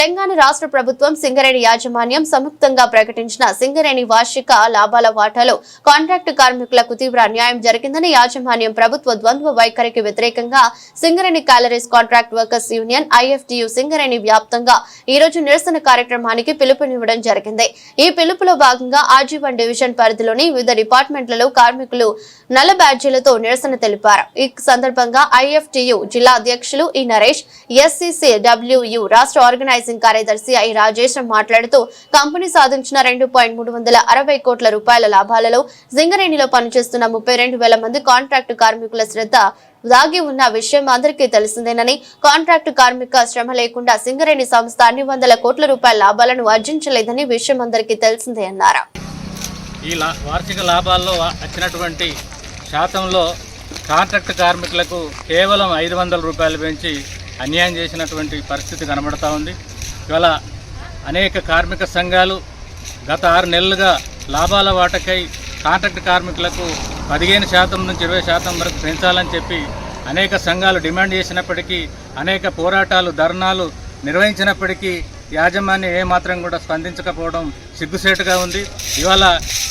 తెలంగాణ రాష్ట్ర ప్రభుత్వం సింగరేణి యాజమాన్యం సంయుక్తంగా ప్రకటించిన సింగరేణి వార్షిక లాభాల వాటాలో కాంట్రాక్టు కార్మికులకు తీవ్ర అన్యాయం జరిగిందని యాజమాన్యం ప్రభుత్వ ద్వంద్వ వైఖరికి వ్యతిరేకంగా Singareni calories contract workers union IFTU Singareni వ్యాప్తంగా ఈ రోజు నిరసన కార్యక్రమానికి పిలుపునివ్వడం జరిగింది. ఈ పిలుపులో భాగంగా ఆర్జీ1 డివిజన్ పరిధిలోని వివిధ డిపార్ట్మెంట్లలో కార్మికులు నల్ల బ్యాడ్జీలతో నిరసన తెలిపారు. ఈ సందర్భంగా ఐఎఫ్టియు జిల్లా అధ్యక్షులు ఈ నరేష్, ఎస్సీసీడబ్ల్యూయు రాష్ట్ర ఆర్గనైజింగ్ కార్యదర్శి ఐ రాజేష్ మాట్లాడుతూ కంపెనీ సాధించిన 2.360 కోట్ల రూపాయల లాభాలలో సింగరేణిలో పనిచేస్తున్న 32,000 మంది కాంట్రాక్టు కార్మికుల శ్రద్ధ దాగి ఉన్న విషయం అందరికీ తెలిసిందేనని, కాంట్రాక్టు కార్మిక శ్రమ లేకుండా సింగరేణి సంస్థ అన్ని వందల కోట్ల రూపాయల లాభాలను ఆర్జించలేదని విషయం అందరికీ తెలిసిందే అన్నారు. ఈ వార్షిక లాభాల్లో వచ్చినటువంటి శాతంలో కాంట్రాక్టు కార్మికులకు కేవలం 500 రూపాయలు పెంచి అన్యాయం చేసినటువంటి పరిస్థితి కనబడతా ఉంది. ఇవాళ అనేక కార్మిక సంఘాలు గత 6 నెలలుగా లాభాల వాటకై కాంట్రాక్ట్ కార్మికులకు 15% నుంచి 20% వరకు పెంచాలని చెప్పి అనేక సంఘాలు డిమాండ్ చేసినప్పటికీ, అనేక పోరాటాలు, ధర్నాలు నిర్వహించినప్పటికీ యాజమాన్యం ఏమాత్రం కూడా స్పందించకపోవడం సిగ్గుసేటుగా ఉంది. ఇవాళ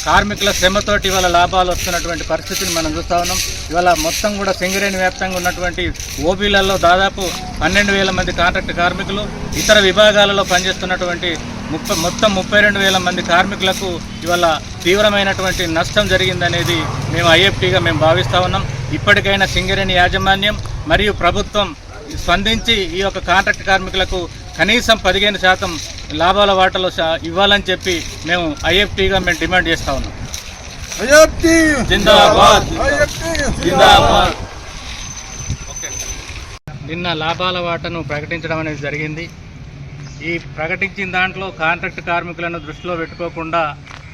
కార్మికుల శ్రమతోటి ఇవాళ లాభాలు వస్తున్నటువంటి పరిస్థితిని మనం చూస్తూ ఉన్నాం. ఇవాళ మొత్తం కూడా సింగరేణి వ్యాప్తంగా ఉన్నటువంటి ఓబీలలో దాదాపు 12,000 మంది కాంట్రాక్ట్ కార్మికులు, ఇతర విభాగాలలో పనిచేస్తున్నటువంటి మొత్తం 32,000 మంది కార్మికులకు ఇవాళ తీవ్రమైనటువంటి నష్టం జరిగిందనేది మేము ఐఎఫ్టీగా మేము భావిస్తూ ఉన్నాం. ఇప్పటికైనా సింగరేణి యాజమాన్యం మరియు ప్రభుత్వం స్పందించి ఈ యొక్క కాంట్రాక్ట్ కార్మికులకు కనీసం 15% లాభాల వాటలో ఇవ్వాలని చెప్పి మేము ఐఎఫ్టీగా మేము డిమాండ్ చేస్తూ ఉన్నాం. నిన్న లాభాల వాటను ప్రకటించడం అనేది జరిగింది. ఈ ప్రకటించిన దాంట్లో కాంట్రాక్ట్ కార్మికులను దృష్టిలో పెట్టుకోకుండా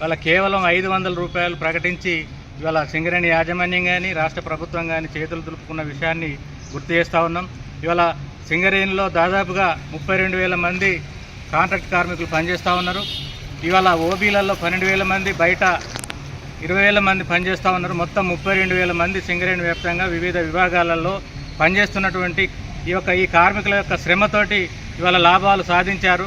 వాళ్ళ కేవలం 500 రూపాయలు ప్రకటించి ఇవాళ సింగరేణి యాజమాన్యం కానీ రాష్ట్ర ప్రభుత్వం కానీ చేతులు దులుపుకున్న విషయాన్ని గుర్తు చేస్తూ ఉన్నాం. ఇవాళ సింగరేణిలో దాదాపుగా 32,000 మంది కాంట్రాక్ట్ కార్మికులు పనిచేస్తూ ఉన్నారు. ఇవాళ ఓబీలలో 12,000 మంది, బయట 20,000 మంది పనిచేస్తూ ఉన్నారు. మొత్తం 32,000 మంది సింగరేణి వ్యాప్తంగా వివిధ విభాగాలలో పనిచేస్తున్నటువంటి ఈ కార్మికుల యొక్క శ్రమతోటి ఇవాళ లాభాలు సాధించారు.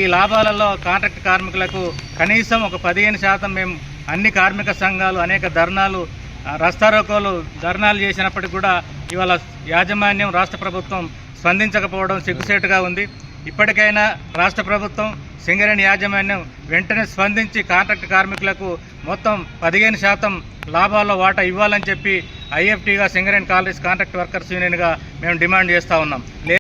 ఈ లాభాలలో కాంట్రాక్ట్ కార్మికులకు కనీసం ఒక 15% మేము అన్ని కార్మిక సంఘాలు అనేక ధర్నాలు, రస్తారోకోలు, ధర్నాలు చేసినప్పటికీ కూడా ఇవాళ యాజమాన్యం, రాష్ట్ర ప్రభుత్వం స్పందించకపోవడం సిగ్గుసేటుగా ఉంది. ఇప్పటికైనా రాష్ట్ర ప్రభుత్వం, సింగరేణి యాజమాన్యం వెంటనే స్పందించి కాంట్రాక్ట్ కార్మికులకు మొత్తం 15% లాభాల్లో వాటా ఇవ్వాలని చెప్పి ఐఎఫ్టీగా సింగరేణి కాలరీస్ కాంట్రాక్ట్ వర్కర్స్ యూనియన్గా మేము డిమాండ్ చేస్తూ ఉన్నాం.